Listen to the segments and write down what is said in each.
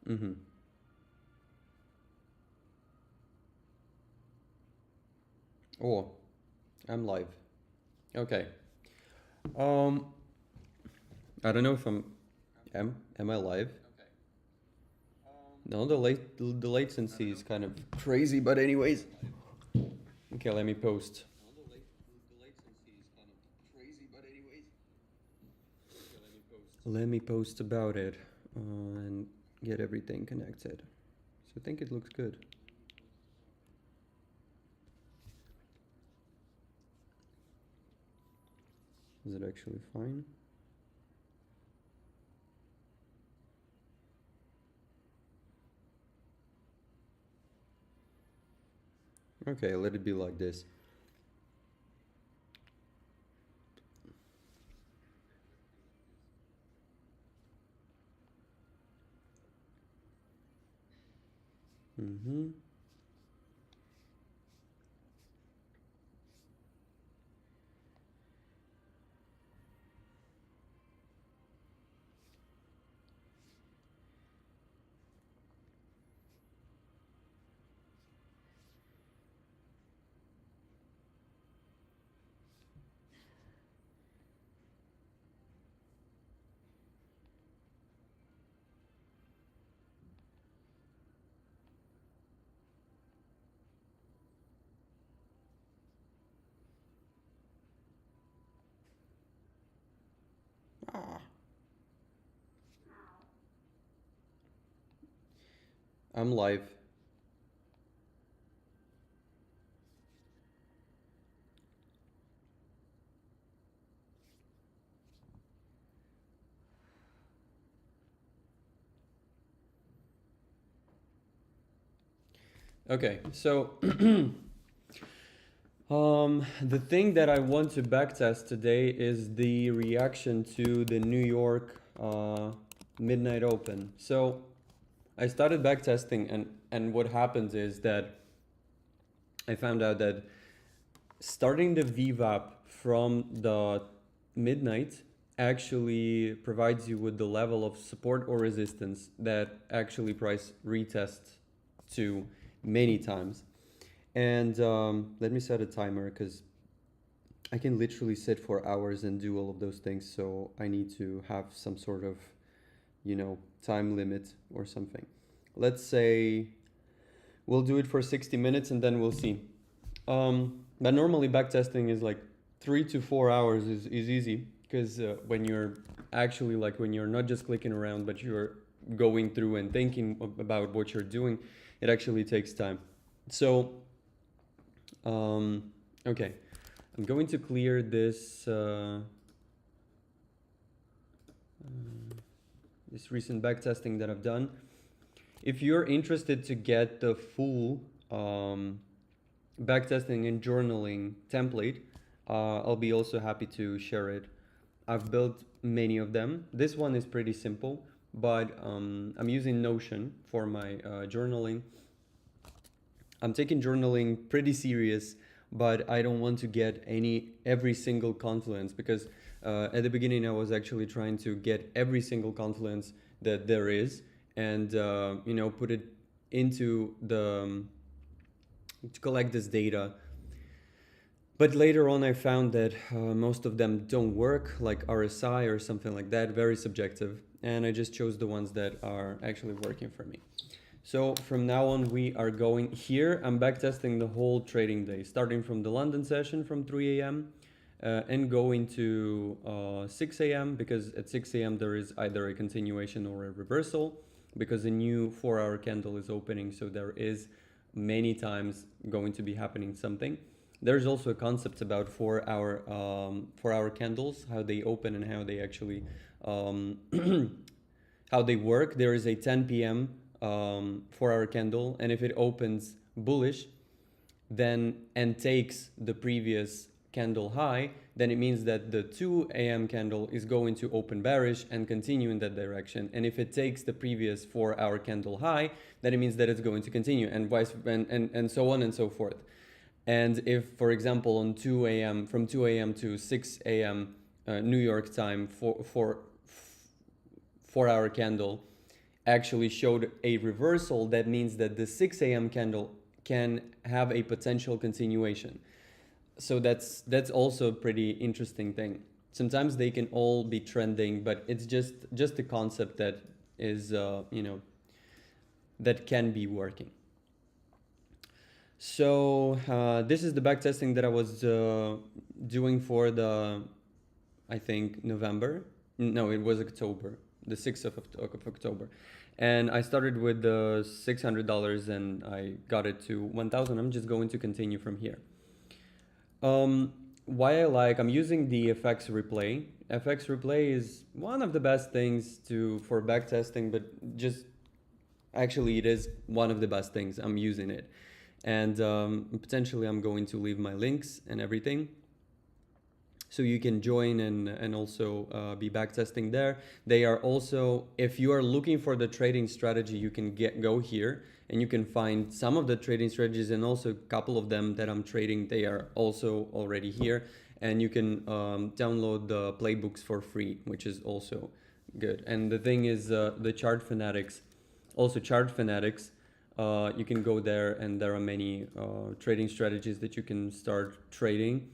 Mm-hmm. Oh, I'm live. Okay. Um, I don't know if am I live? No, the latency is kind of crazy, but anyways. Okay, let me post. Let me post about it and get everything connected. So I think it looks good. Is it actually fine? Okay, let it be like this. Mm-hmm. Ah, I'm live. Okay, so the thing that I want to backtest today is the reaction to the New York Midnight Open. So I started backtesting, and what happens is that I found out that starting the VWAP from the midnight actually provides you with the level of support or resistance that actually price retests to many times. And let me set a timer because I can literally sit for hours and do all of those things. So I need to have some sort of, time limit or something. Let's say we'll do it for 60 minutes and then we'll see. But normally backtesting is like 3 to 4 hours is easy because when you're actually like when you're not just clicking around but you're going through and thinking about what you're doing, it actually takes time. So, okay, I'm going to clear this recent backtesting that I've done. If you're interested to get the full backtesting and journaling template, I'll be also happy to share it. I've built many of them. This one is pretty simple, but I'm using Notion for my journaling. I'm taking journaling pretty serious, but I don't want to get every single confluence because at the beginning I was actually trying to get every single confluence that there is and put it into to collect this data. But later on I found that most of them don't work, like RSI or something like that, very subjective, and I just chose the ones that are actually working for me. So from now on, we are going here. I'm backtesting the whole trading day, starting from the London session from 3 a.m. And going to 6 a.m. because at 6 a.m. there is either a continuation or a reversal because a new 4-hour candle is opening. So there is many times going to be happening something. There's also a concept about 4-hour candles, how they open and how they actually how they work. There is a 10 p.m. 4-hour candle, and if it opens bullish, then and takes the previous candle high, then it means that the 2 a.m. candle is going to open bearish and continue in that direction. And if it takes the previous 4-hour candle high, then it means that it's going to continue and so on and so forth. And if, for example, on 2 a.m. from 2 a.m. to 6 a.m. New York time for 4-hour candle actually showed a reversal, that means that the 6 a.m. candle can have a potential continuation. So that's also a pretty interesting thing. Sometimes they can all be trending, but it's just a concept that is that can be working. So this is the backtesting that I was doing for the, I think, November. No, it was October, the 6th of October. And I started with the $600 and I got it to 1,000. I'm just going to continue from here. Why I'm using the FX replay. FX replay is one of the best things for backtesting, but just actually it is one of the best things. I'm using it. And potentially I'm going to leave my links and everything, so you can join and also be backtesting there. They are also, if you are looking for the trading strategy, you can go here and you can find some of the trading strategies, and also a couple of them that I'm trading, they are also already here. And you can download the playbooks for free, which is also good. And the thing is, the Chart Fanatics, also Chart Fanatics, you can go there and there are many trading strategies that you can start trading.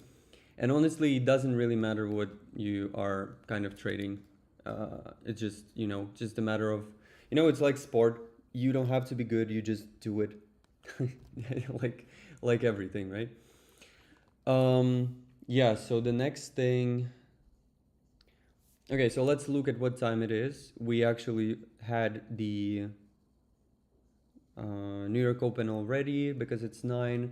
And honestly, it doesn't really matter what you are kind of trading. It's just, just a matter of, it's like sport. You don't have to be good, you just do it. like everything, right? Yeah, so the next thing. Okay, so let's look at what time it is. We actually had the New York Open already because it's 9.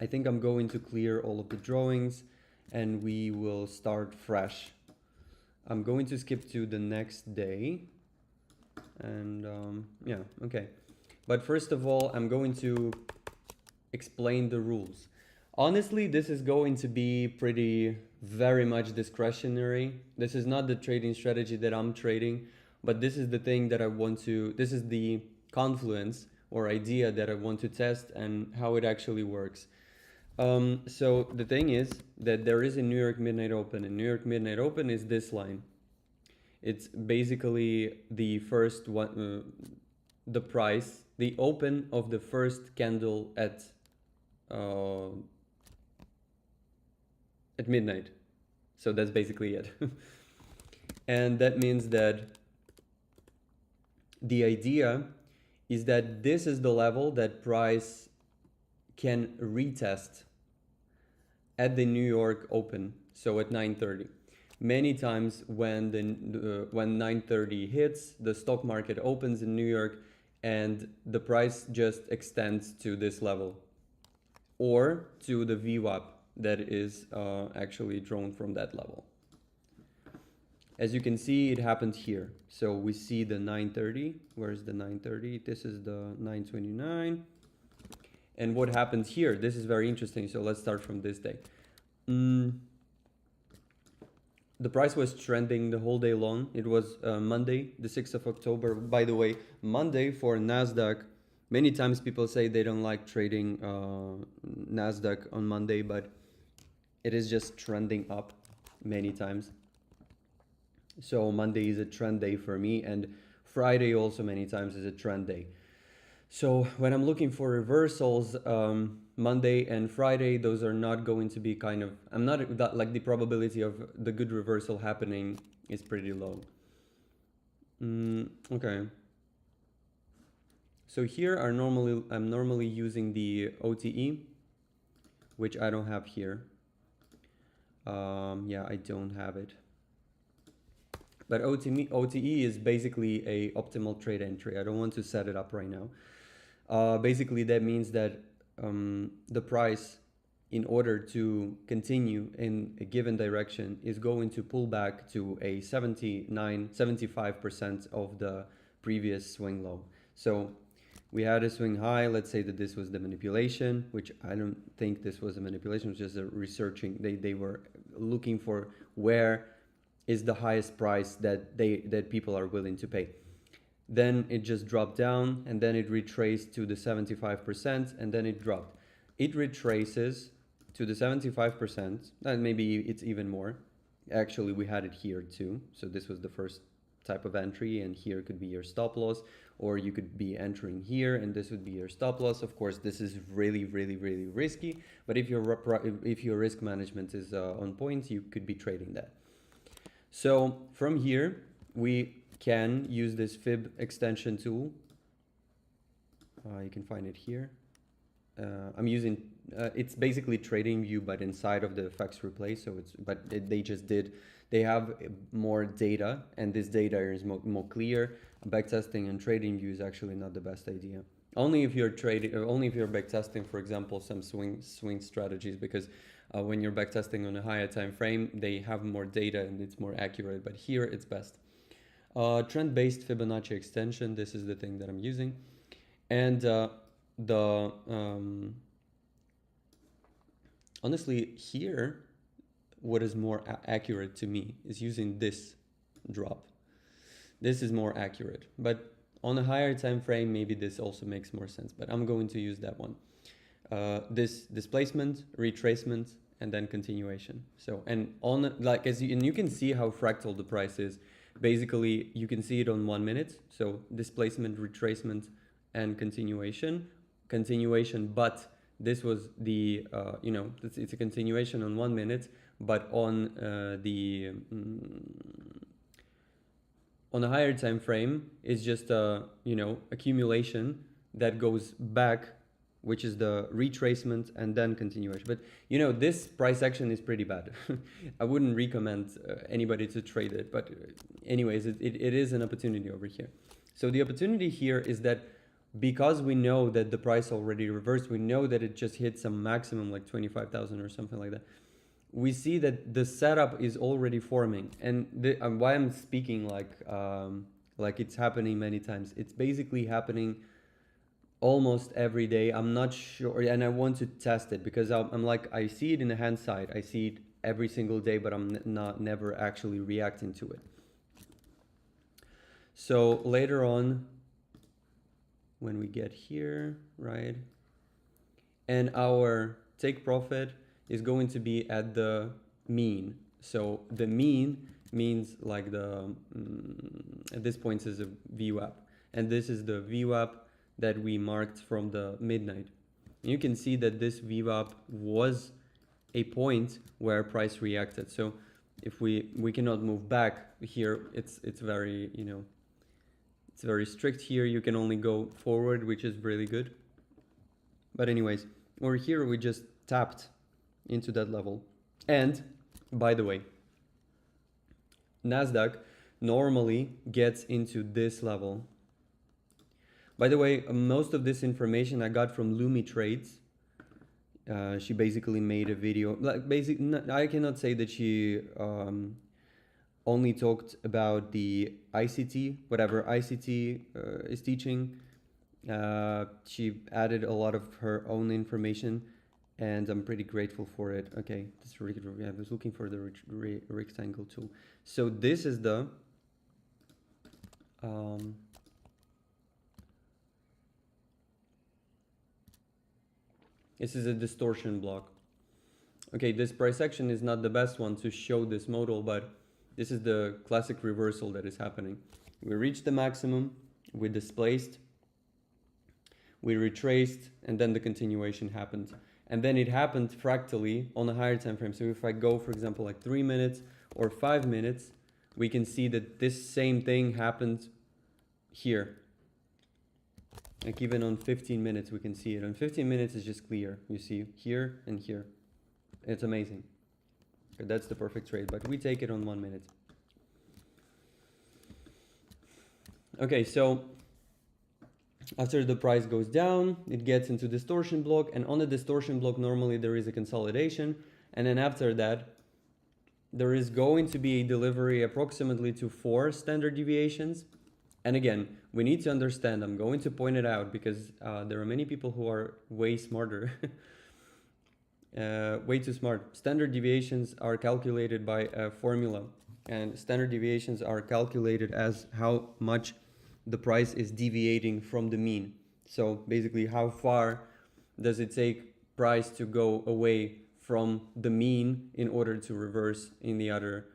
I think I'm going to clear all of the drawings and we will start fresh. I'm going to skip to the next day. And yeah, okay. But first of all, I'm going to explain the rules. Honestly, this is going to be very much discretionary. This is not the trading strategy that I'm trading, but this is the thing that this is the confluence or idea that I want to test and how it actually works. So the thing is that there is a New York Midnight Open, and New York Midnight Open is this line. It's basically the first one, the price, the open of the first candle at midnight. So that's basically it. And that means that the idea is that this is the level that price can retest at the New York Open, so at 9:30. Many times when 9:30 hits, the stock market opens in New York and the price just extends to this level or to the VWAP that is actually drawn from that level. As you can see, it happened here. So we see the 9:30. Where's the 9:30? This is the 9:29. And what happened here? This is very interesting. So let's start from this day. The price was trending the whole day long. It was Monday, the 6th of October. By the way, Monday for NASDAQ, many times people say they don't like trading NASDAQ on Monday, but it is just trending up many times. So Monday is a trend day for me, and Friday also many times is a trend day. So when I'm looking for reversals, Monday and Friday, those are not going to be like the probability of the good reversal happening is pretty low. Okay. So here I'm normally using the OTE, which I don't have here. Yeah, I don't have it. But OTE is basically a optimal trade entry. I don't want to set it up right now. Basically, that means that the price, in order to continue in a given direction, is going to pull back to a 75% of the previous swing low. So we had a swing high. Let's say that this was the manipulation, which I don't think this was a manipulation. It was just a researching. They were looking for where is the highest price that people are willing to pay. Then it just dropped down, and then it retraced to the 75%, and then it dropped. It retraces to the 75%, and maybe it's even more. Actually, we had it here too. So this was the first type of entry, and here could be your stop loss, or you could be entering here and this would be your stop loss. Of course, this is really risky, but if your risk management is on point, you could be trading that. So from here we can use this fib extension tool. You can find it here. I'm using it's basically TradingView but inside of the FX replay, so they have more data, and this data is more clear. Backtesting and TradingView is actually not the best idea. Only if you're backtesting, for example, some swing strategies, because when you're backtesting on a higher time frame, they have more data and it's more accurate, but here it's best. Trend-based Fibonacci extension, this is the thing that I'm using. And honestly, here, what is more accurate to me is using this drop. This is more accurate, but on a higher time frame, maybe this also makes more sense, but I'm going to use that one. This displacement, retracement, and then continuation. So, and on like, and you can see how fractal the price is. Basically, you can see it on 1 minute. So displacement, retracement, and continuation, but this was the, it's a continuation on 1 minute, but on on a higher time frame, it's just a, accumulation that goes back, which is the retracement and then continuation. But, this price action is pretty bad. I wouldn't recommend anybody to trade it, but anyways, it is an opportunity over here. So the opportunity here is that because we know that the price already reversed, we know that it just hit some maximum like 25,000 or something like that. We see that the setup is already forming, and why I'm speaking like it's happening many times. It's basically happening almost every day. I'm not sure, and I want to test it because I'm like, I see it in the hand side. I see it every single day, but I'm never actually reacting to it. So later on, when we get here, right, and our take profit is going to be at the mean. So the mean means like the, at this point is a VWAP, and this is the VWAP that we marked from the midnight. You can see that this VWAP was a point where price reacted. So if we cannot move back here, it's very, it's very strict here. You can only go forward, which is really good. But anyways, over here we just tapped into that level. And by the way, NASDAQ normally gets into this level. By the way, most of this information I got from Lumi Trades. She basically made a video. Like I cannot say that she only talked about the ICT, whatever ICT is teaching. She added a lot of her own information, and I'm pretty grateful for it. Okay, this I was looking for the rectangle tool. So this is the this is a distortion block. Okay, this price action is not the best one to show this modal, but this is the classic reversal that is happening. We reached the maximum, we displaced, we retraced, and then the continuation happened. And then it happened fractally on a higher time frame. So if I go, for example, like 3 minutes or 5 minutes, we can see that this same thing happened here. Like even on 15 minutes, we can see it. On 15 minutes, it's just clear. You see here and here. It's amazing. Okay, that's the perfect trade, but we take it on 1 minute. Okay, so after the price goes down, it gets into distortion block, and on the distortion block, normally there is a consolidation. And then after that, there is going to be a delivery approximately to 4 standard deviations. And again, we need to understand, I'm going to point it out because there are many people who are way smarter, way too smart. Standard deviations are calculated by a formula, and standard deviations are calculated as how much the price is deviating from the mean. So basically, how far does it take price to go away from the mean in order to reverse in the other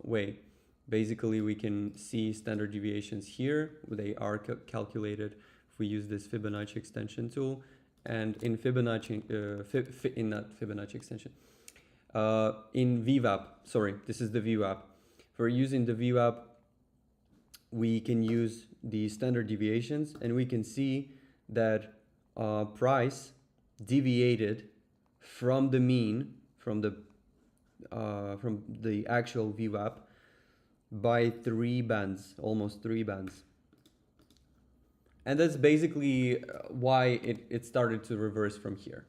way. Basically, we can see standard deviations here. They are calculated if we use this Fibonacci extension tool. And in Fibonacci, not Fibonacci extension, in VWAP, sorry, this is the VWAP. For using the VWAP, we can use the standard deviations, and we can see that price deviated from the mean, from the actual VWAP by 3 bands, almost 3 bands. And that's basically why it started to reverse from here.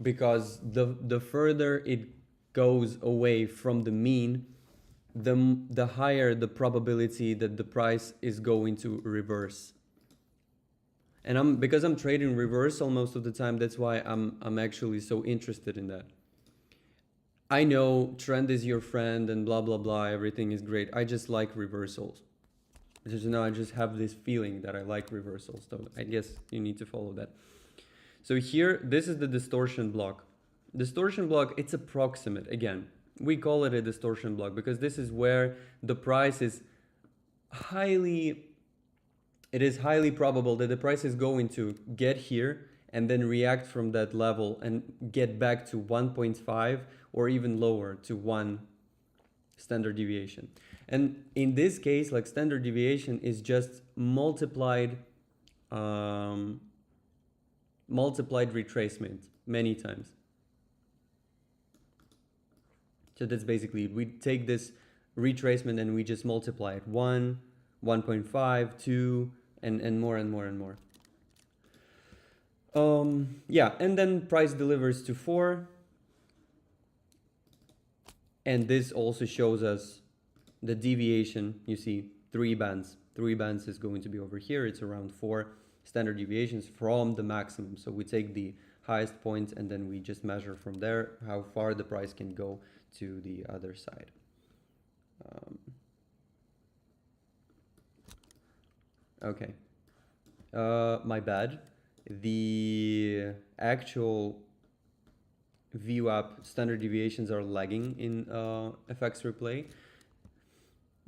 Because the further it goes away from the mean, the higher the probability that the price is going to reverse. And because I'm trading reversal most of the time, that's why I'm actually so interested in that. I know trend is your friend and blah blah blah, everything is great. I just like reversals. I just have this feeling that I like reversals. So I guess you need to follow that. So here, this is the distortion block. Distortion block, it's approximate. Again, we call it a distortion block because this is where the price is highly probable that the price is going to get here and then react from that level and get back to 1.5 or even lower to 1 standard deviation. And in this case, like, standard deviation is just multiplied retracement many times. So that's basically it. We take this retracement and we just multiply it 1, 1.5, 2, and more and more and more. Yeah, and then price delivers to 4. And this also shows us the deviation. You see 3 bands. 3 bands is going to be over here. It's around 4 standard deviations from the maximum. So we take the highest point and then we just measure from there how far the price can go to the other side. Okay. My bad. The actual VWAP standard deviations are lagging in FX replay.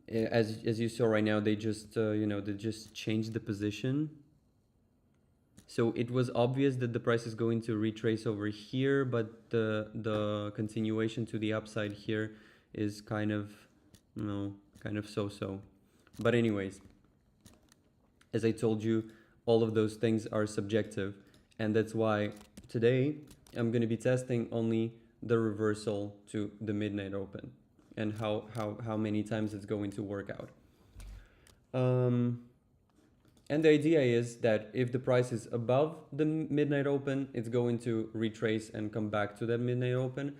As you saw right now, they just they just changed the position. So it was obvious that the price is going to retrace over here, but the continuation to the upside here is kind of so-so. But anyways, as I told you, all of those things are subjective, and that's why today I'm going to be testing only the reversal to the midnight open and how many times it's going to work out. And the idea is that if the price is above the midnight open, it's going to retrace and come back to that midnight open.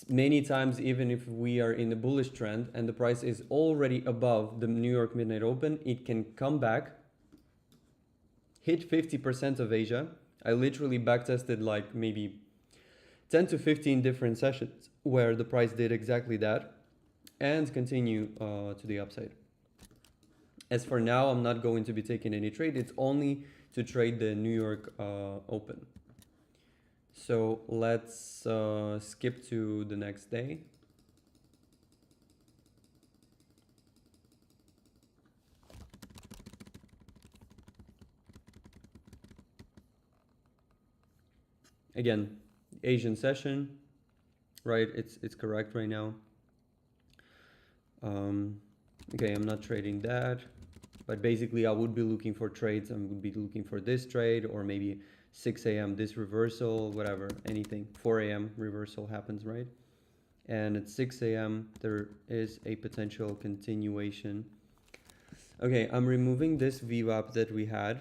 Many times, even if we are in a bullish trend and the price is already above the New York midnight open, it can come back, hit 50% of Asia. I literally backtested like maybe 10 to 15 different sessions where the price did exactly that and continue to the upside. As for now, I'm not going to be taking any trade. It's only to trade the New York open. So let's skip to the next day. Again, Asian session, right? It's correct right now. Okay, I'm not trading that, but basically I would be looking for trades. I would be looking for this trade, or maybe 6 a.m. this reversal, whatever, anything. 4 a.m. reversal happens, right? And at 6 a.m. there is a potential continuation. Okay, I'm removing this VWAP that we had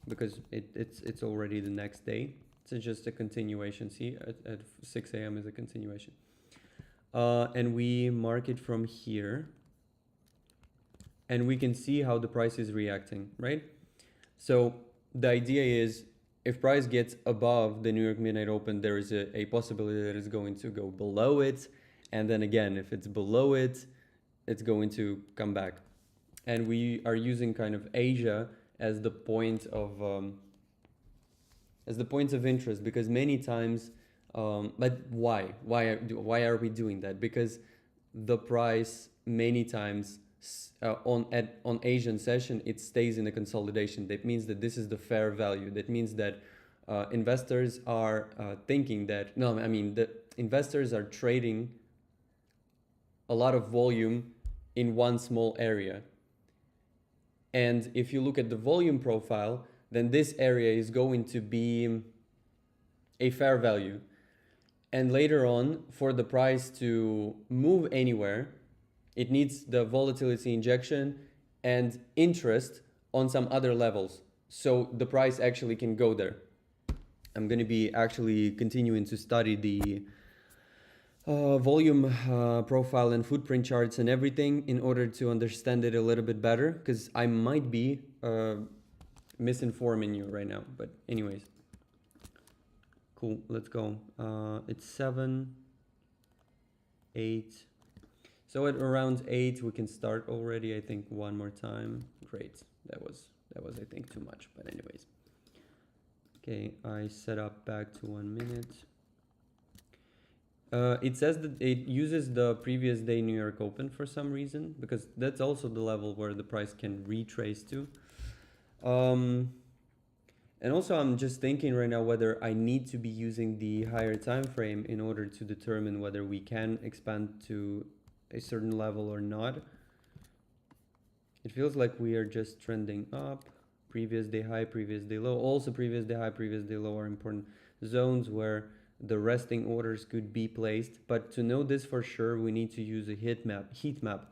because it's already the next day. It's just a continuation. See, at 6 a.m. is a continuation. And we mark it from here. And we can see how the price is reacting, right? So the idea is, if price gets above the New York Midnight Open, there is a possibility that it's going to go below it. And then again, if it's below it, it's going to come back. And we are using kind of Asia as the point of interest, because many times But why? Why are we doing that? Because the price many times on Asian session it stays in a consolidation. That means that this is the fair value. That means that investors are thinking that no, I mean the investors are trading a lot of volume in one small area. And if you look at the volume profile, then this area is going to be a fair value. And later on, for the price to move anywhere, it needs the volatility injection and interest on some other levels. So the price actually can go there. I'm going to be actually continuing to study the volume profile and footprint charts and everything in order to understand it a little bit better, because I might be misinforming you right now. But anyways, cool, let's go. It's 7, 8. So at around 8 we can start already, I think, one more time. Great. That was I think too much, but anyways. Okay, I set up back to 1 minute. It says that it uses the previous day New York Open for some reason, because that's also the level where the price can retrace to. And also I'm just thinking right now whether I need to be using the higher time frame in order to determine whether we can expand to a certain level or not. It feels like we are just trending up. Previous day high, previous day low. Also previous day high, previous day low are important zones where the resting orders could be placed. But to know this for sure, we need to use a heat map,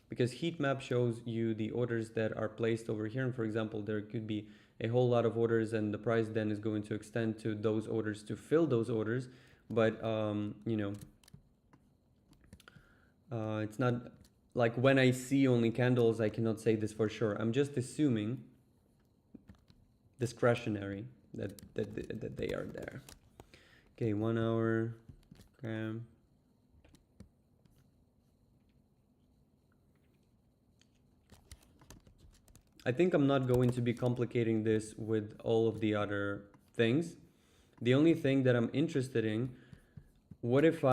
because heat map shows you the orders that are placed over here. And for example, there could be a whole lot of orders and the price then is going to extend to those orders to fill those orders. But you know, it's not like when I see only candles, I cannot say this for sure. I'm just assuming discretionary that they are there. Okay, 1 hour. Okay. I think I'm not going to be complicating this with all of the other things. The only thing that I'm interested in, what if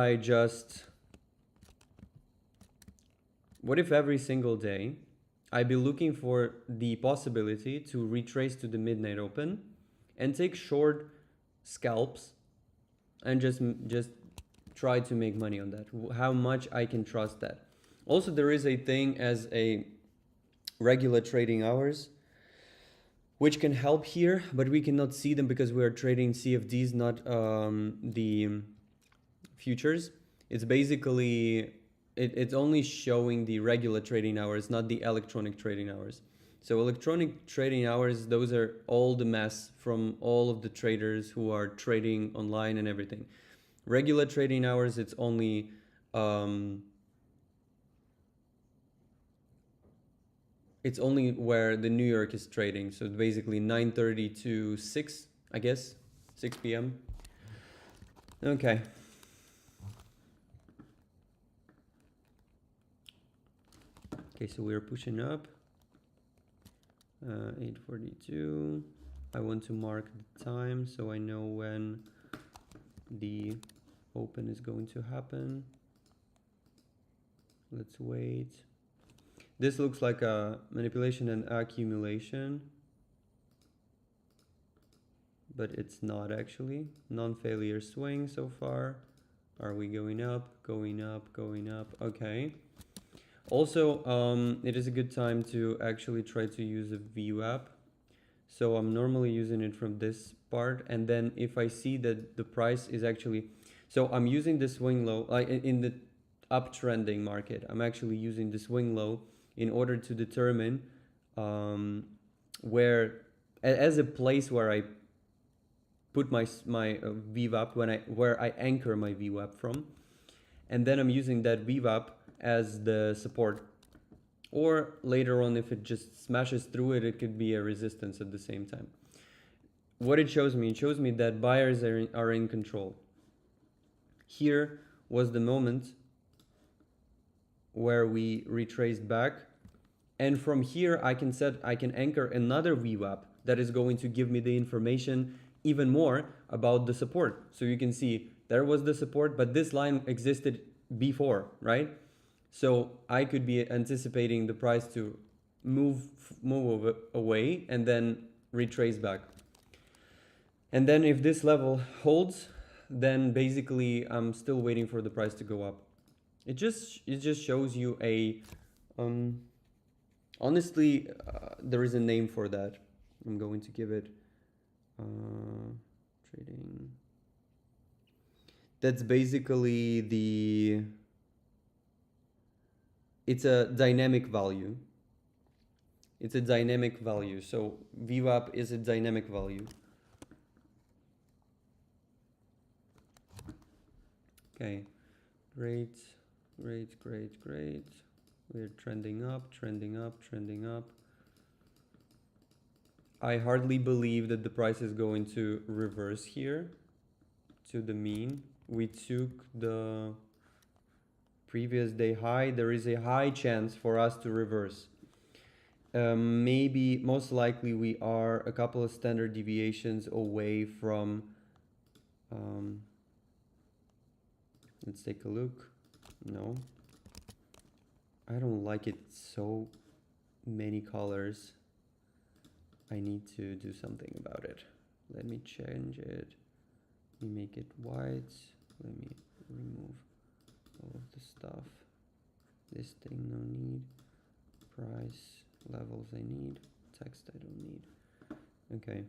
every single day I'd be looking for the possibility to retrace to the midnight open and take short scalps and just try to make money on that, how much I can trust that. Also, there is a thing as a regular trading hours, which can help here, but we cannot see them because we are trading CFDs, not the futures. It's basically, it's only showing the regular trading hours, not the electronic trading hours. So electronic trading hours, those are all the mess from all of the traders who are trading online and everything. Regular trading hours, it's only where the New York is trading. So basically 9:30 to 6, I guess, 6 p.m. Okay. Okay, so we're pushing up. 8:42. I want to mark the time so I know when the open is going to happen. Let's wait. This looks like a manipulation and accumulation, but it's not actually. Non-failure swing so far. Are we going up, going up, going up? Okay. Also, it is a good time to actually try to use a VWAP. So I'm normally using it from this part, and then if I see that the price is actually, so I'm using the swing low, in the uptrending market, I'm actually using the swing low in order to determine where, as a place where I put my VWAP, where I anchor my VWAP from, and then I'm using that VWAP as the support, or later on if it just smashes through it, it could be a resistance at the same time. What it shows me that buyers are in control. Here was the moment where we retraced back, and from here I can anchor another VWAP that is going to give me the information even more about the support. So you can see there was the support, but this line existed before, right? So I could be anticipating the price to move away and then retrace back. And then if this level holds, then basically I'm still waiting for the price to go up. It just shows you a honestly, there is a name for that. I'm going to give it trading. That's basically it's a dynamic value. It's a dynamic value. So VWAP is a dynamic value. Okay, great. We're trending up. I hardly believe that the price is going to reverse here to the mean. We took the previous day high. There is a high chance for us to reverse. Maybe, most likely, we are a couple of standard deviations away from let's take a look. No, I don't like it so many colors. I need to do something about it. Let me change it. Let me make it white. Let me remove all of the stuff. This thing, no need. Price, levels I need. Text I don't need. Okay.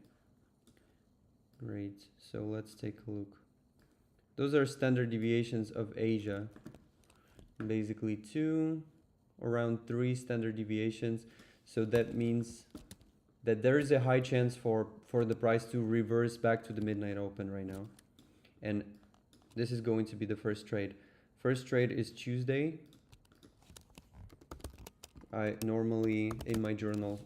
Great. So let's take a look. Those are standard deviations of Asia. Basically around 3 standard deviations. So that means that there is a high chance for the price to reverse back to the midnight open right now. And this is going to be the first trade. First trade is Tuesday. I normally, in my journal,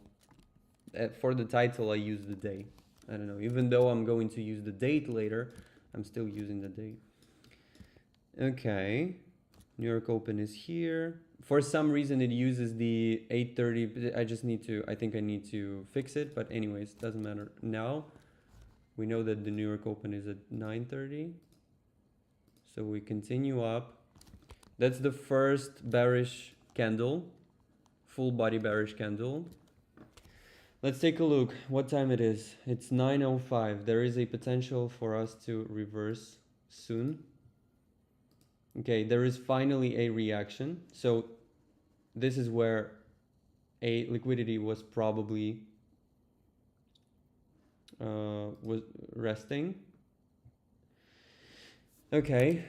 for the title, I use the day. I don't know, even though I'm going to use the date later, I'm still using the day. Okay, New York Open is here. For some reason it uses the 8:30. I think I need to fix it, but anyways, doesn't matter now. We know that the New York Open is at 9:30. So we continue up. That's the first bearish candle, full body bearish candle. Let's take a look what time it is. It's 9:05. There is a potential for us to reverse soon. Okay, there is finally a reaction. So this is where a liquidity was probably was resting. Okay,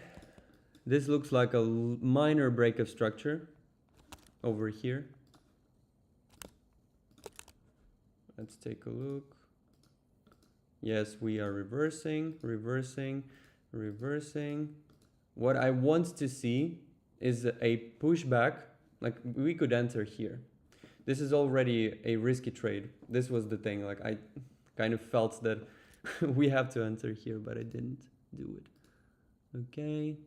this looks like a minor break of structure over here. Let's take a look. Yes, we are reversing. What I want to see is a pushback. Like, we could enter here. This is already a risky trade. This was the thing. Like, I kind of felt that we have to enter here, but I didn't do it. Okay.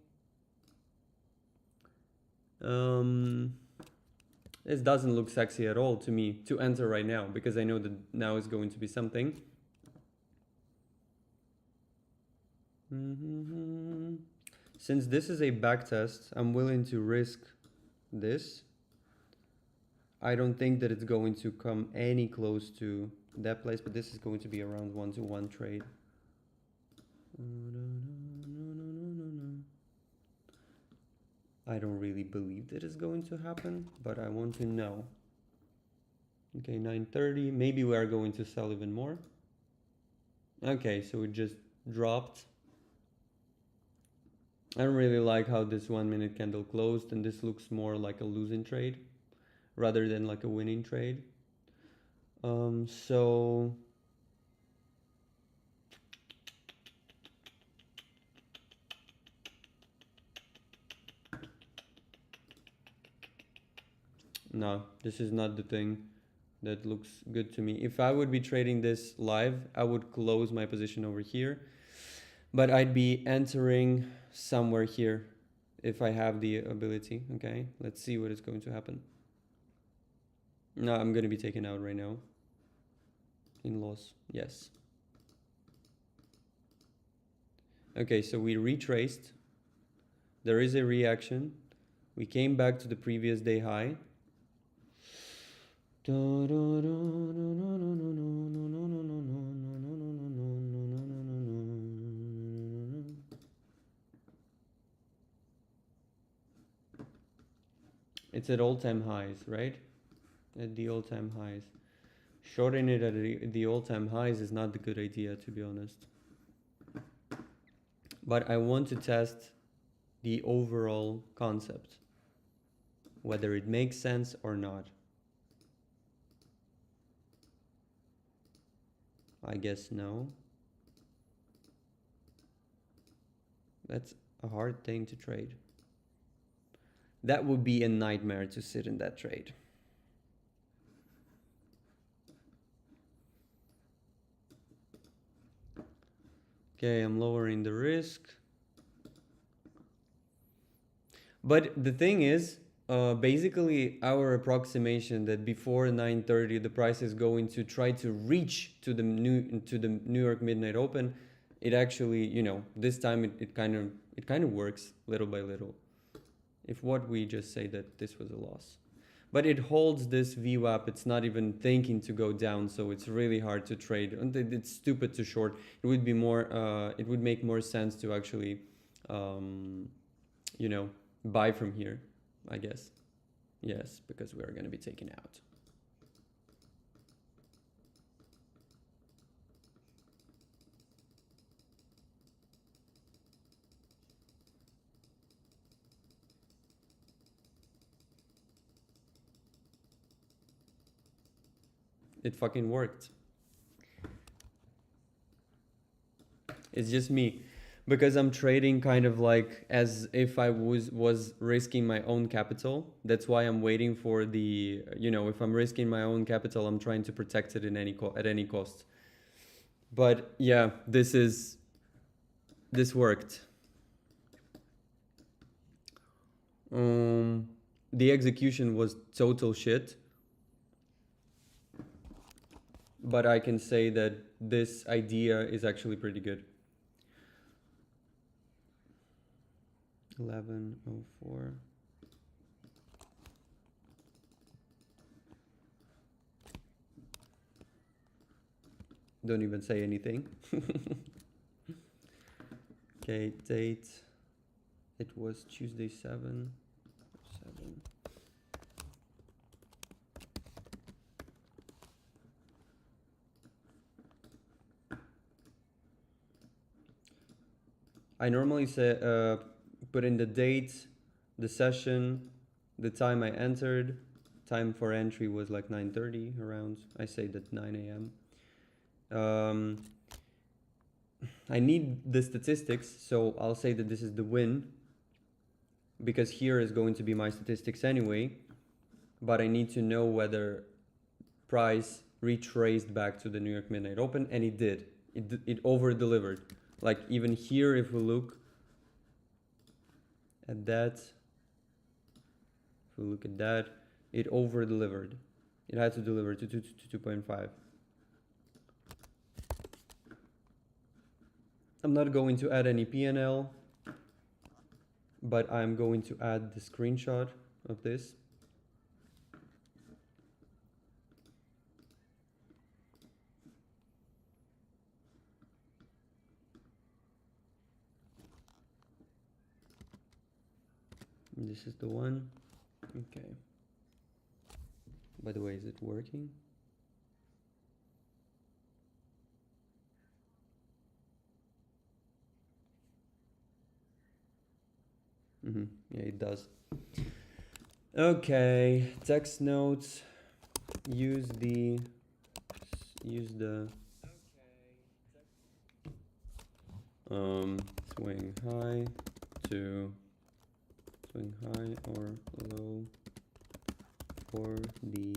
This doesn't look sexy at all to me to enter right now, because I know that now is going to be something. Since this is a backtest, I'm willing to risk this. I don't think that it's going to come any close to that place, but this is going to be around 1-to-1 trade. I don't really believe that it's going to happen, but I want to know. Okay, 9:30. Maybe we are going to sell even more. Okay, so it just dropped. I don't really like how this 1 minute candle closed, and this looks more like a losing trade rather than like a winning trade. So no, this is not the thing that looks good to me. If I would be trading this live, I would close my position over here, but I'd be entering somewhere here if I have the ability. Okay, let's see what is going to happen. No, I'm going to be taken out right now in loss. Yes. Okay, so we retraced. There is a reaction. We came back to the previous day high. It's at all-time highs, right? At the all-time highs. Shorting it at the all-time highs is not the good idea, to be honest. But I want to test the overall concept, whether it makes sense or not. I guess no. That's a hard thing to trade. That would be a nightmare to sit in that trade. Okay, I'm lowering the risk. But the thing is, basically our approximation that before 9:30 the price is going to try to reach to the New York Midnight Open, it actually, you know, this time it kind of works little by little. If what we just say that this was a loss. But it holds this VWAP, it's not even thinking to go down, so it's really hard to trade. And it's stupid to short. It would be more, it would make more sense to actually, you know, buy from here, I guess. Yes, because we're going to be taken out. It fucking worked. It's just me, because I'm trading kind of like as if I was risking my own capital. That's why I'm waiting for the, you know, if I'm risking my own capital, I'm trying to protect it in at any cost. But yeah, this worked. The execution was total shit. But I can say that this idea is actually pretty good. 11:04. Don't even say anything. Okay, date. It was Tuesday 7. I normally say put in the date, the session, the time I entered. Time for entry was like 9:30 around. I say that 9 a.m. I need the statistics, so I'll say that this is the win, because here is going to be my statistics anyway, but I need to know whether price retraced back to the New York Midnight Open, and it did. It over-delivered. Like even here, if we look at that, it over-delivered. It had to deliver to 2.5. I'm not going to add any PNL, but I'm going to add the screenshot of this. This is the one. Okay. By the way, is it working? Yeah, it does. Okay, text notes. Use the swing high to swing high or low for the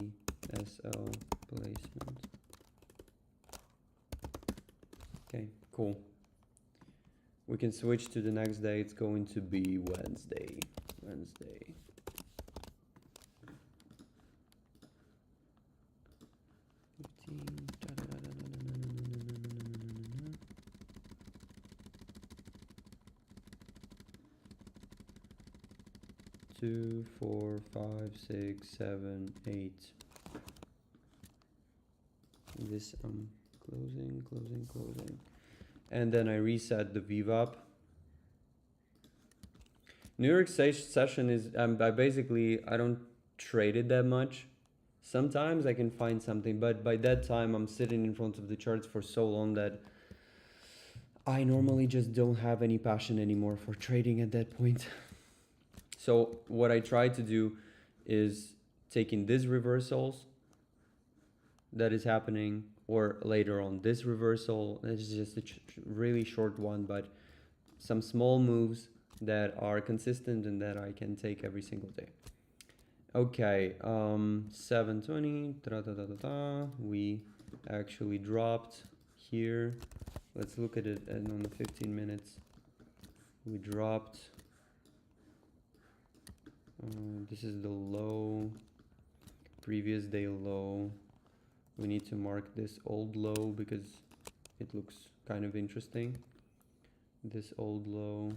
SL placement. Okay, cool. We can switch to the next day. It's going to be Wednesday. 2, 4, 5, 6, 7, 8. This I'm closing. And then I reset the VWAP. New York session is, I don't trade it that much. Sometimes I can find something, but by that time I'm sitting in front of the charts for so long that I normally just don't have any passion anymore for trading at that point. So what I try to do is taking these reversals that is happening, or later on this reversal, it's just a really short one, but some small moves that are consistent and that I can take every single day. Okay, 720, we actually dropped here. Let's look at it, and on the 15 minutes, we dropped. This is the low, previous day low. We need to mark this old low because it looks kind of interesting. This old low,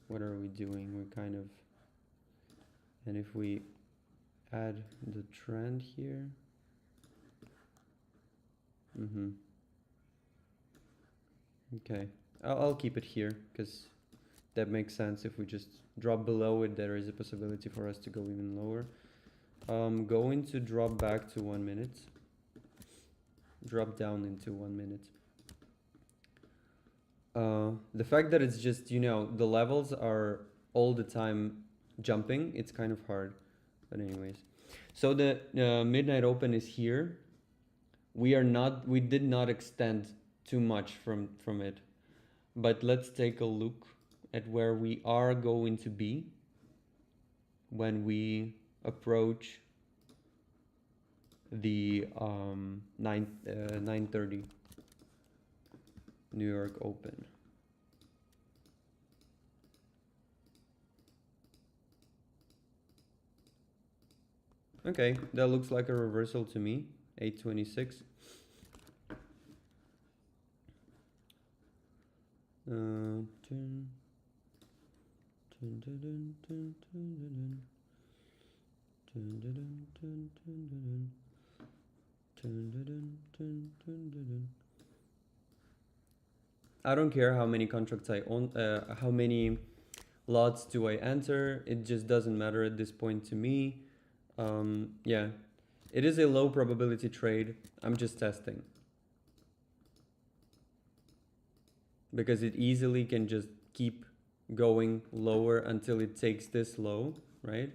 what are we doing? We're kind of, and if we add the trend here, okay, I'll keep it here because that makes sense. If we just drop below it, there is a possibility for us to go even lower. Going to drop back to 1 minute, drop down into 1 minute. The fact that it's just, you know, the levels are all the time jumping, it's kind of hard. But anyways, so the midnight open is here. We did not extend too much from it, but let's take a look at where we are going to be when we approach the 9:30 New York Open. Okay, that looks like a reversal to me. 826. I don't care how many contracts I own, how many lots do I enter. It just doesn't matter at this point to me. Yeah, it is a low probability trade. I'm just testing because it easily can just keep going lower until it takes this low, right?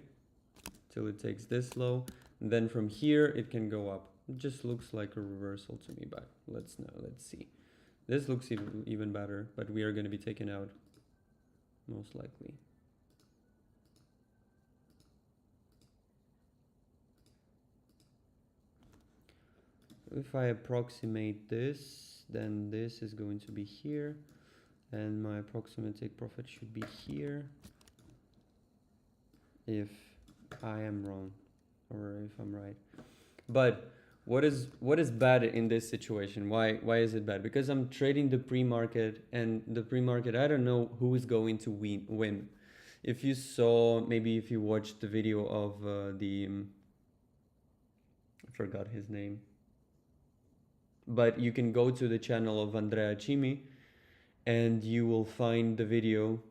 Till it takes this low, and then from here it can go up. It just looks like a reversal to me, but let's see. This looks even better, but we are going to be taken out most likely. If I approximate this, then this is going to be here, and my approximate take profit should be here if I am wrong or if I'm right. But what is bad in this situation? Why is it bad? Because I'm trading the pre-market, and the pre-market, I don't know who is going to win. If you saw, maybe if you watched the video of I forgot his name, but you can go to the channel of Andrea Cimi and you will find the video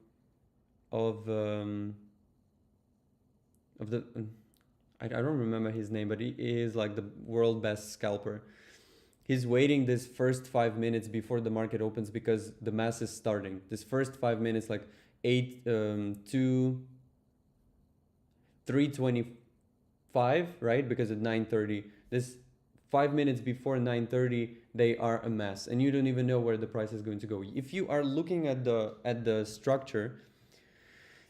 of the I don't remember his name, but he is like the world best scalper. He's waiting this first 5 minutes before the market opens because the mass is starting. This first 5 minutes, like 3:25, right? Because at 9:30, this 5 minutes before 9:30, they are a mess, and you don't even know where the price is going to go. If you are looking at the structure,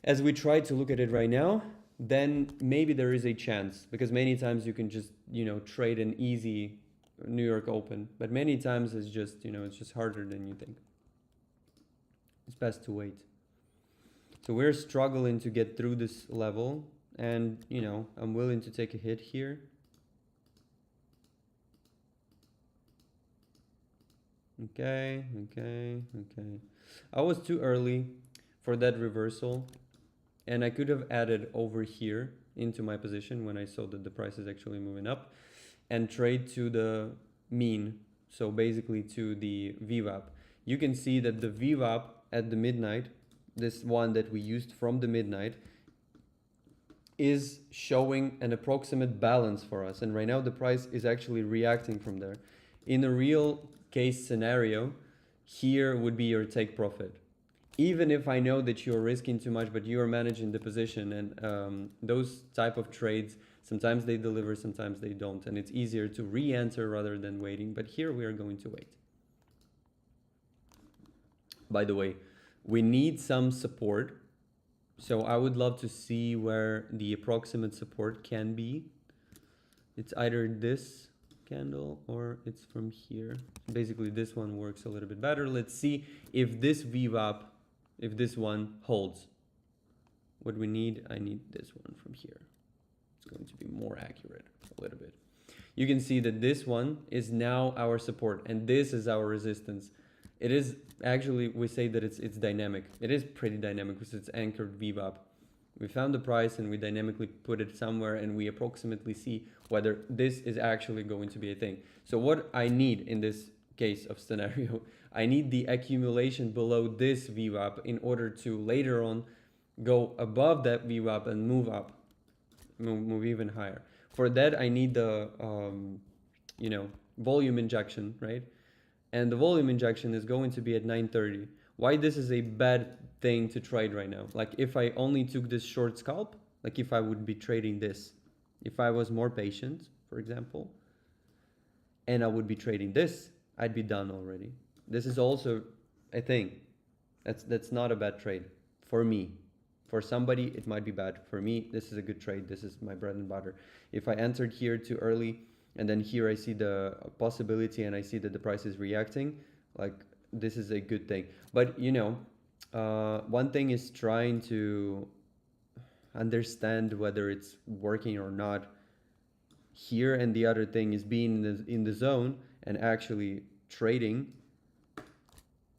as we try to look at it right now, then maybe there is a chance, because many times you can just, you know, trade an easy New York Open, but many times it's just, you know, it's just harder than you think. It's best to wait. So we're struggling to get through this level, and, you know, I'm willing to take a hit here. Okay. I was too early for that reversal. and I could have added over here into my position when I saw that the price is actually moving up, and trade to the mean, so basically to the VWAP. You can see that the VWAP at the midnight, this one that we used from the midnight, is showing an approximate balance for us, and right now the price is actually reacting from there. In a real case scenario, here would be your take profit. Even if I know that you're risking too much, but you are managing the position, and those type of trades, sometimes they deliver, sometimes they don't, and it's easier to re-enter rather than waiting, but here we are going to wait. By the way, we need some support, so I would love to see where the approximate support can be. It's either this candle or it's from here. Basically this one works a little bit better. Let's see if this VWAP, if this one holds. What we need, I need this one from here. It's going to be more accurate a little bit. You can see that this one is now our support and this is our resistance. It is actually, we say that it's dynamic. It is pretty dynamic because it's anchored VWAP. We found the price and we dynamically put it somewhere and we approximately see whether this is actually going to be a thing. So what I need in this case of scenario, I need the accumulation below this VWAP in order to later on go above that VWAP and move up, move even higher. For that, I need the, you know, volume injection, right? And the volume injection is going to be at 930. Why this is a bad thing to trade right now? Like if I only took this short scalp, like if I would be trading this, if I was more patient, for example, and I would be trading this, I'd be done already. This is also a thing. That's not a bad trade for me. For somebody, it might be bad. For me, this is a good trade. This is my bread and butter. If I entered here too early, and then here I see the possibility and I see that the price is reacting, like this is a good thing. But you know, one thing is trying to understand whether it's working or not here, and the other thing is being in the zone and actually trading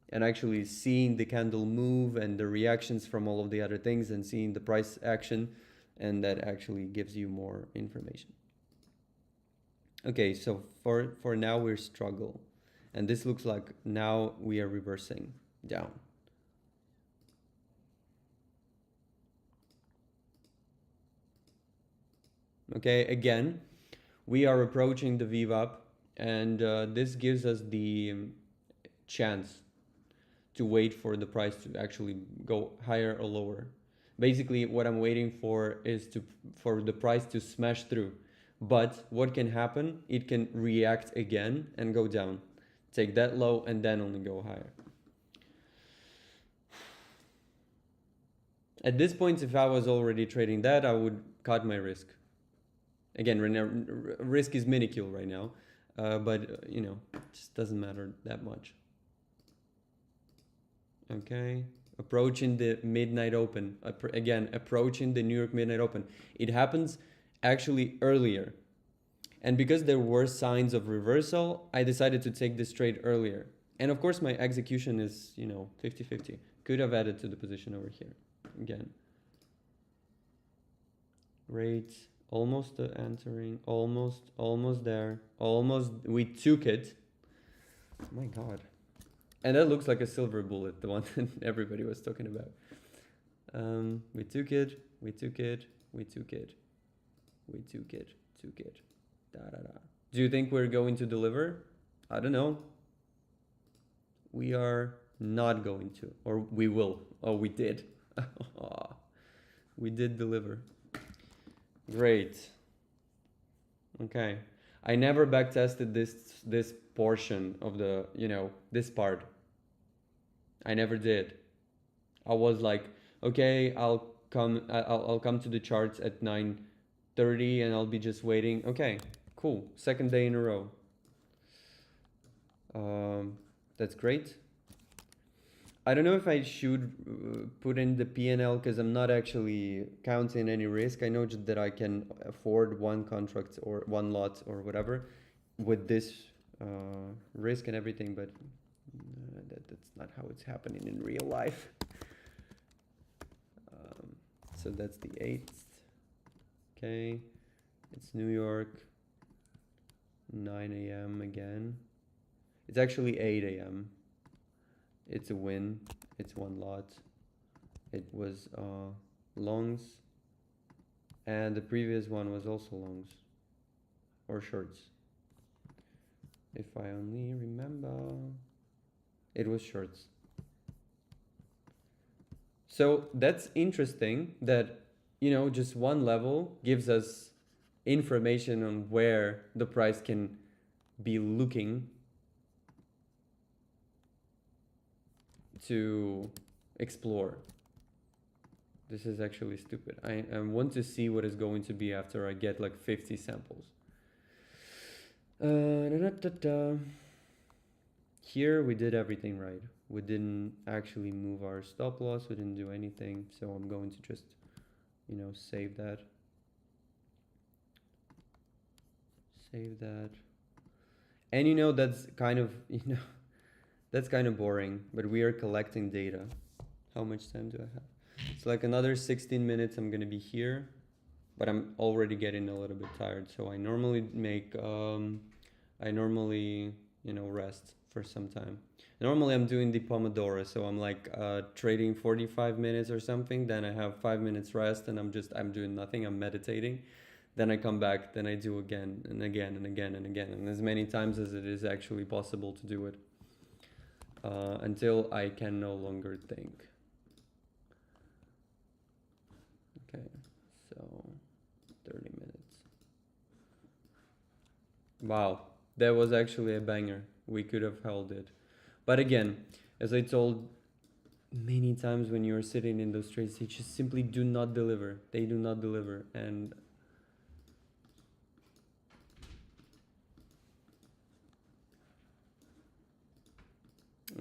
and actually seeing the candle move and the reactions from all of the other things and seeing the price action, and that actually gives you more information. Okay, so for now we're struggle, and this looks like now we are reversing down. Okay, again, we are approaching the VWAP, and this gives us the chance to wait for the price to actually go higher or lower. Basically, what I'm waiting for is for the price to smash through. But what can happen? It can react again and go down. Take that low and then only go higher. At this point, if I was already trading that, I would cut my risk. Again, risk is minuscule right now, but you know, it just doesn't matter that much. Okay, approaching the midnight open. Again, approaching the New York midnight open. It happens actually earlier, and because there were signs of reversal, I decided to take this trade earlier. And of course my execution is, you know, 50-50. Could have added to the position over here. Again, rate almost entering, almost there, almost, we took it. Oh my god. And that looks like a silver bullet, the one that everybody was talking about. We took it, we took it, we took it. We took it. Da, da, da. Do you think we're going to deliver? I don't know. We are not going to, or we will. Oh, we did. We did deliver. Great. Okay. I never backtested this portion of the, you know, this part. I never did. I was like, okay, I'll come to the charts at 9:30 and I'll be just waiting. Okay, cool. Second day in a row. That's great. I don't know if I should put in the P&L because I'm not actually counting any risk. I know that I can afford one contract or one lot or whatever with this risk and everything, but that's not how it's happening in real life. So that's the 8th. Okay, it's New York, 9 a.m. again. It's actually 8 a.m. It's a win. It's one lot. It was longs, and the previous one was also longs or shorts. If I only remember, it was shorts. So that's interesting that, you know, just one level gives us information on where the price can be looking to explore. This is actually stupid. I want to see what is going to be after I get like 50 samples. Here we did everything right. We didn't actually move our stop loss. We didn't do anything. So I'm going to just, you know, save that. Save that. And you know, that's kind of, you know, that's kind of boring, but we are collecting data. How much time do I have? It's like another 16 minutes. I'm gonna be here, but I'm already getting a little bit tired. So I normally make, you know, rest for some time. Normally I'm doing the Pomodoro, so I'm like trading 45 minutes or something. Then I have 5 minutes rest, and I'm doing nothing. I'm meditating. Then I come back. Then I do again and again and again and again, and as many times as it is actually possible to do it, until I can no longer think. Okay, so 30 minutes. Wow, that was actually a banger. We could have held it. But again, as I told many times, when you're sitting in those trades, they just simply do not deliver. They do not deliver. And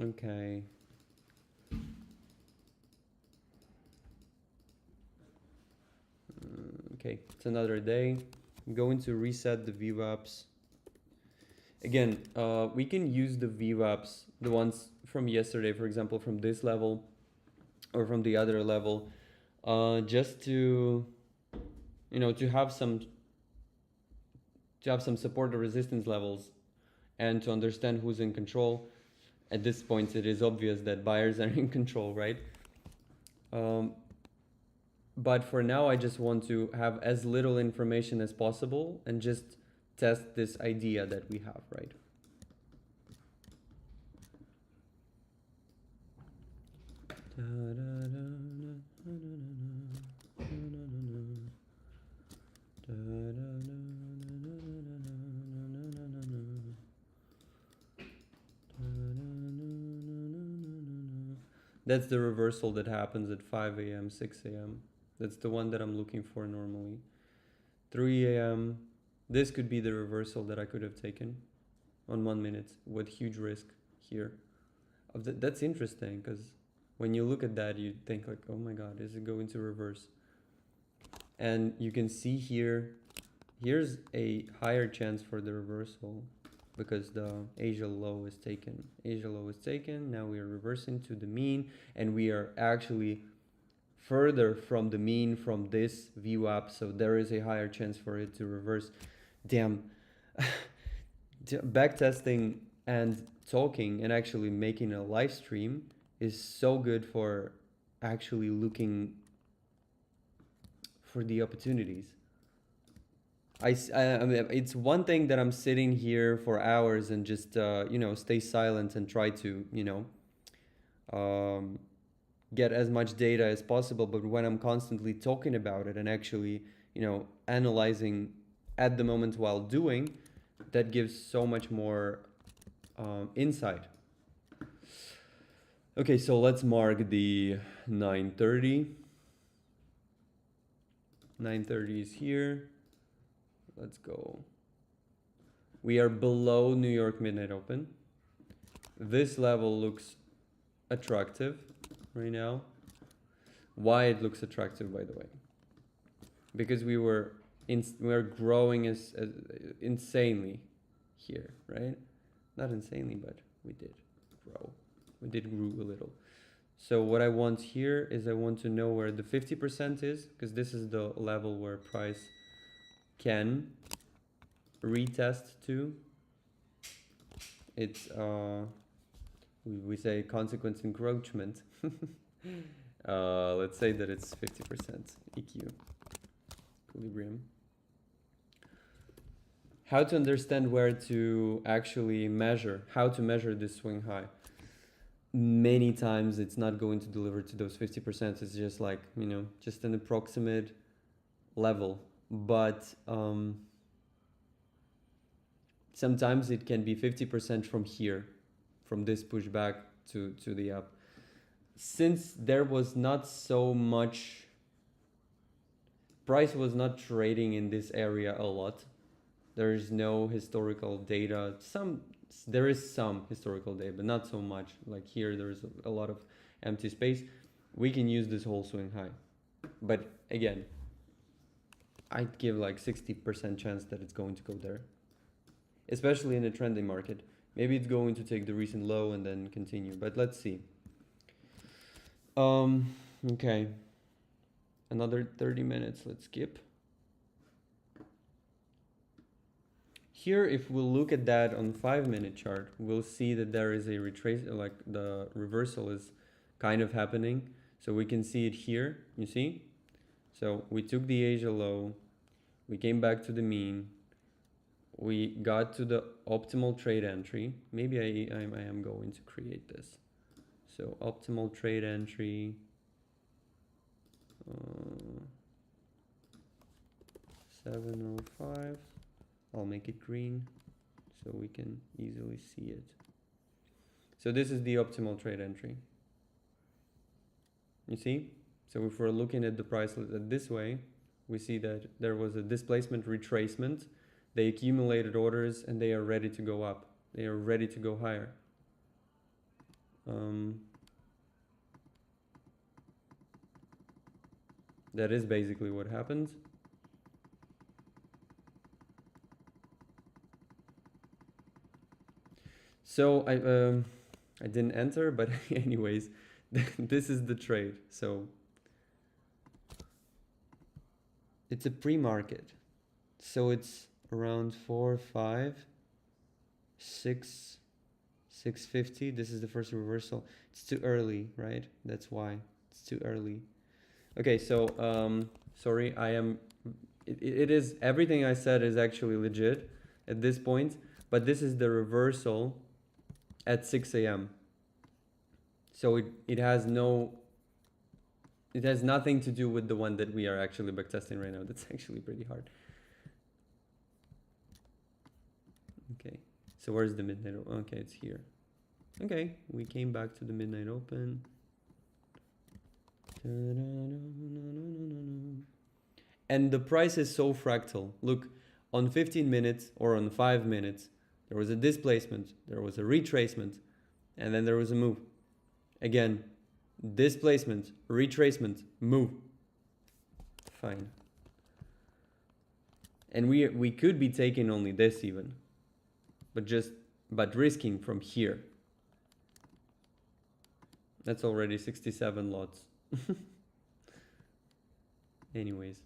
okay. Okay, it's another day. I'm going to reset the VWAPs. Again, we can use the VWAPs, the ones from yesterday, for example, from this level or from the other level, just to, you know, to have some support or resistance levels, and to understand who's in control. At this point, it is obvious that buyers are in control, right? But for now, I just want to have as little information as possible and just test this idea that we have, right? That's the reversal that happens at 5 a.m., 6 a.m. That's the one that I'm looking for normally. 3 a.m. This could be the reversal that I could have taken on 1 minute with huge risk here. That's interesting, because when you look at that, you think like, oh my God, is it going to reverse? And you can see here, here's a higher chance for the reversal because the Asia low is taken. Asia low is taken. Now we are reversing to the mean, and we are actually further from the mean from this VWAP, so there is a higher chance for it to reverse. Damn. Backtesting and talking and actually making a live stream is so good for actually looking for the opportunities. I mean, it's one thing that I'm sitting here for hours and just you know, stay silent and try to, you know, get as much data as possible. But when I'm constantly talking about it and actually, you know, analyzing at the moment while doing, that gives so much more insight. Okay, so let's mark the 9:30. 9:30 is here. Let's go. We are below New York Midnight Open. This level looks attractive right now. Why it looks attractive, by the way? Because we were growing as insanely here, right? Not insanely, but we did grow. We did grow a little. So what I want here is I want to know where the 50% is, because this is the level where price can retest to. It's we say consequence encroachment. Let's say that it's 50% EQ equilibrium. How to understand where to actually measure, how to measure this swing high. Many times it's not going to deliver to those 50%. It's just like, you know, just an approximate level. But sometimes it can be 50% from here, from this pushback to the up. Since there was not so much, price was not trading in this area a lot. There is no historical data. There is some historical data, but not so much. Like here, there's a lot of empty space. We can use this whole swing high. But again, I'd give like 60% chance that it's going to go there. Especially in a trending market. Maybe it's going to take the recent low and then continue, but let's see. Okay. Another 30 minutes, let's skip. Here, if we look at that on 5-minute chart, we'll see that there is a retrace, like the reversal is kind of happening. So we can see it here, you see? So we took the Asia low, we came back to the mean, we got to the optimal trade entry. Maybe I am going to create this. So optimal trade entry, 705. I'll make it green so we can easily see it. So this is the optimal trade entry. You see? So if we're looking at the price this way, we see that there was a displacement retracement. They accumulated orders and they are ready to go up. They are ready to go higher. That is basically what happened. So I didn't enter, but anyways, this is the trade. So it's a pre-market. So it's around 4, 5, 6, 650. This is the first reversal. It's too early, right? That's why it's too early. Okay, so sorry, it is, everything I said is actually legit at this point, but this is the reversal at 6 a.m. So it has nothing to do with the one that we are actually backtesting right now. That's actually pretty hard. Okay, so where's the midnight? Okay, it's here. Okay, we came back to the midnight open. And the price is so fractal. Look, on 15 minutes or on 5 minutes, there was a displacement, there was a retracement, and then there was a move. Again, displacement, retracement, move. Fine. And we could be taking only this even, but risking from here. That's already 67 lots. Anyways,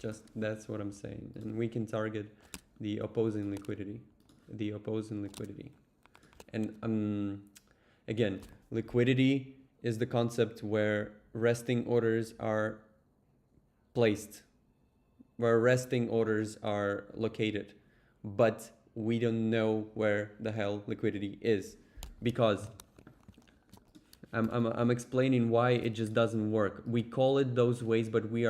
just that's what I'm saying. And we can target the opposing liquidity, and again, liquidity is the concept where resting orders are placed, where resting orders are located, but we don't know where the hell liquidity is, because I'm explaining why it just doesn't work. We call it those ways, but we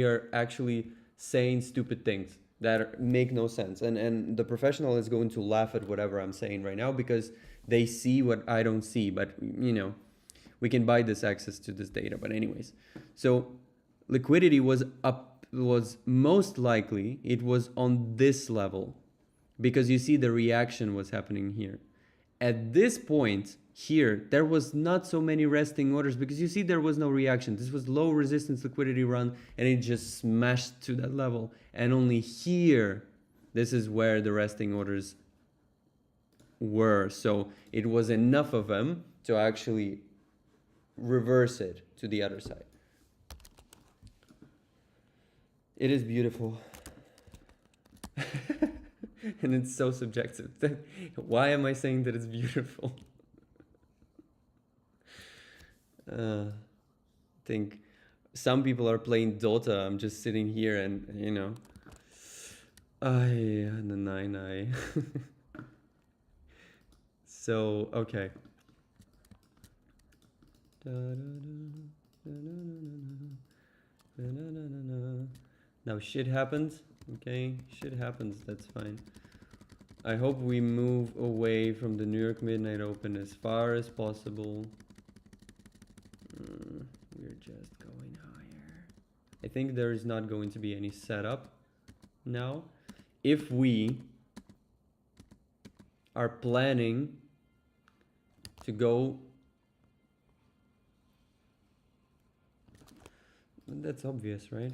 are actually saying stupid things that make no sense. And the professional is going to laugh at whatever I'm saying right now because they see what I don't see. But you know, we can buy this access to this data. But anyways, so liquidity was most likely it was on this level, because you see the reaction was happening here. At this point here, there was not so many resting orders because you see there was no reaction. This was low resistance liquidity run and it just smashed to that level. And only here, this is where the resting orders were. So it was enough of them to actually reverse it to the other side. It is beautiful. And it's so subjective. Why am I saying that it's beautiful? I think some people are playing Dota. I'm just sitting here and, you know, the 9i. So, okay. Now shit happens. Okay, shit happens, that's fine. I hope we move away from the New York Midnight Open as far as possible. We're just going higher. I think there is not going to be any setup now. If we are planning to go, that's obvious, right?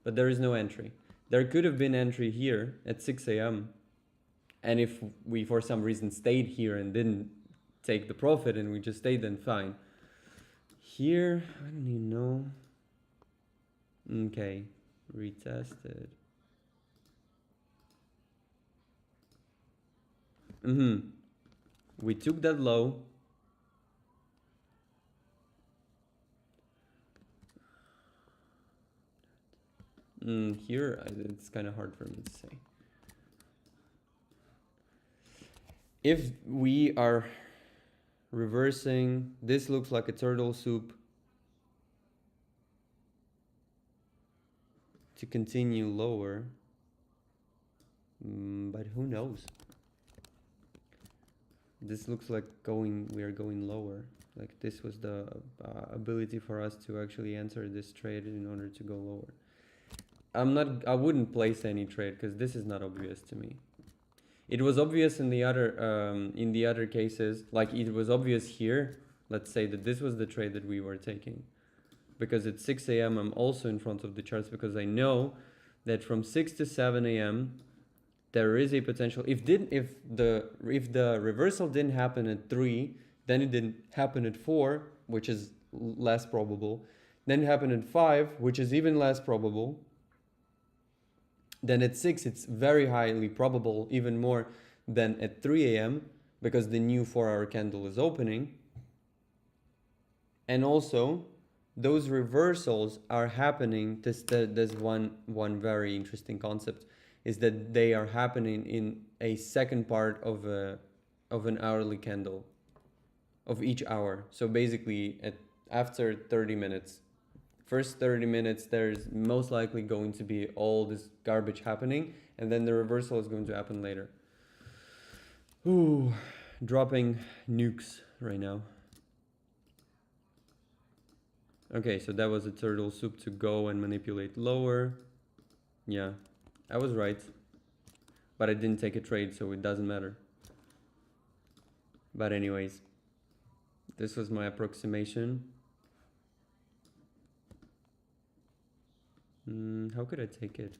But there is no entry. There could have been entry here at 6 a.m. And if we for some reason stayed here and didn't take the profit and we just stayed, then fine. Here, I don't even know. Okay, retested. We took that low. Here, it's kind of hard for me to say. If we are reversing, this looks like a turtle soup to continue lower, but who knows? This looks like we are going lower. Like this was the ability for us to actually enter this trade in order to go lower. I wouldn't place any trade because this is not obvious to me. It was obvious in the other cases, like it was obvious here. Let's say that this was the trade that we were taking. Because at 6 a.m. I'm also in front of the charts because I know that from 6 to 7 a.m. there is a potential. If the reversal didn't happen at 3, then it didn't happen at 4, which is less probable. Then it happened at 5, which is even less probable. Then at 6, it's very highly probable, even more than at 3 a.m. because the new 4-hour candle is opening. And also, those reversals are happening. There's one very interesting concept, is that they are happening in a second part of an hourly candle, of each hour. So basically, after 30 minutes. First 30 minutes, there's most likely going to be all this garbage happening, and then the reversal is going to happen later. Ooh, dropping nukes right now. Okay, so that was a turtle soup to go and manipulate lower. Yeah, I was right. But I didn't take a trade, so it doesn't matter. But anyways, this was my approximation. How could I take it?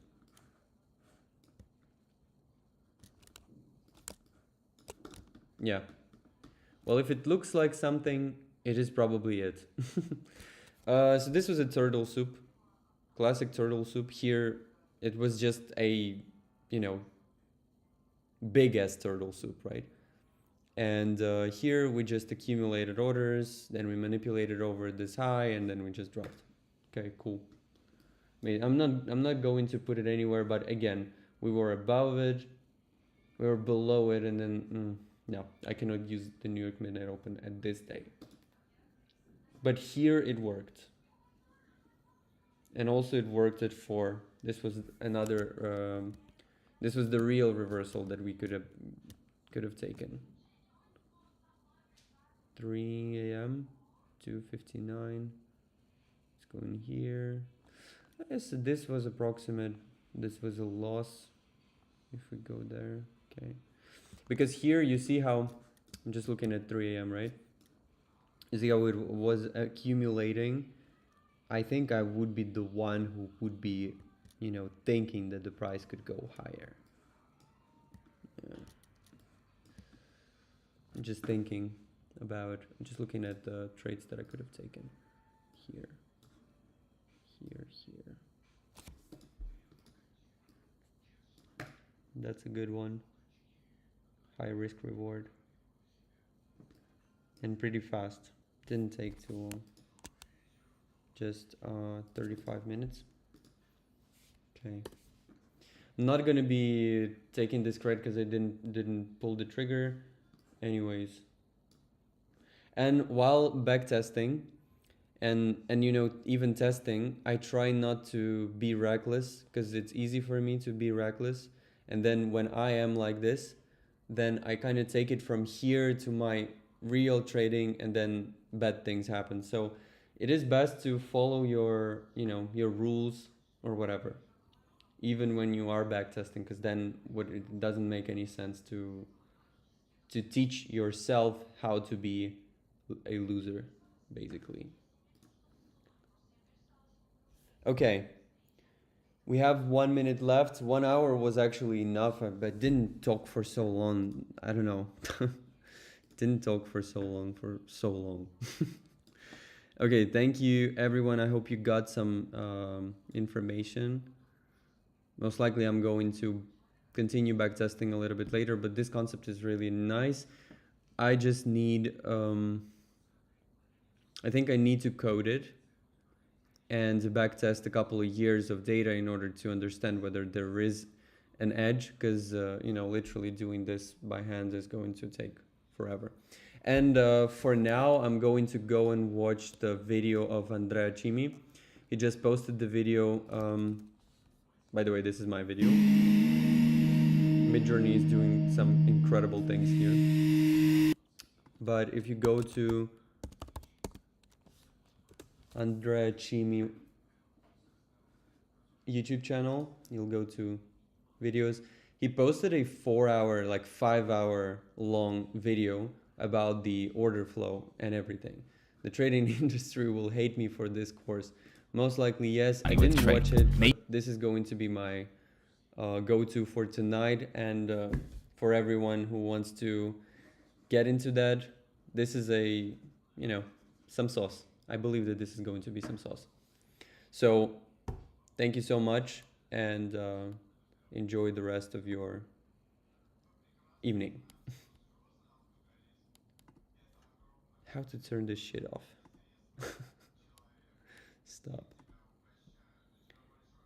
Yeah. Well, if it looks like something, it is probably it. So this was a turtle soup. Classic turtle soup. Here, it was just a, big ass turtle soup, right? And here we just accumulated orders, then we manipulated over this high, and then we just dropped. Okay, cool. I mean, I'm not going to put it anywhere, but again, we were above it, we were below it, and then no, I cannot use the New York Midnight Open at this day. But here it worked, and also it worked at 4. This was another. This was the real reversal that we could have taken. 3 a.m. 2:59. It's going here. Yes, this was approximate. This was a loss. If we go there, okay. Because here you see how, I'm just looking at 3 a.m., right? You see how it was accumulating. I think I would be the one who would be, thinking that the price could go higher. Yeah. just thinking about, just looking at the trades that I could have taken here, here. That's a good one. High risk reward. And pretty fast. Didn't take too long. Just 35 minutes. Okay. I'm not gonna be taking this credit because I didn't pull the trigger. Anyways. And while backtesting and you know, even testing, I try not to be reckless because it's easy for me to be reckless. And then when I am like this, then I kind of take it from here to my real trading, and then bad things happen. So it is best to follow your, you know, your rules or whatever, even when you are backtesting, because then it doesn't make any sense to teach yourself how to be a loser, basically. Okay. We have 1 minute left. 1 hour was actually enough, but didn't talk for so long. I don't know. Didn't talk for so long. Okay, thank you everyone. I hope you got some information. Most likely I'm going to continue backtesting a little bit later, but this concept is really nice. I just need, I think I need to code it and backtest a couple of years of data in order to understand whether there is an edge, because you know, literally doing this by hand is going to take forever. And for now, I'm going to go and watch the video of Andrea Cimi. He just posted the video. By the way, this is my video. Midjourney is doing some incredible things here. But if you go to Andrea Cimi YouTube channel, you'll go to videos. He posted a 4-hour, like 5-hour long video about the order flow and everything. The trading industry will hate me for this course. Most likely, yes. I didn't watch it, but this is going to be my go-to for tonight, and for everyone who wants to get into that. This is a, you know, some sauce. I believe that this is going to be some sauce. So thank you so much, and enjoy the rest of your evening. How to turn this shit off? Stop.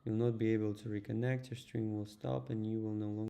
You'll not be able to reconnect. Your stream will stop and you will no longer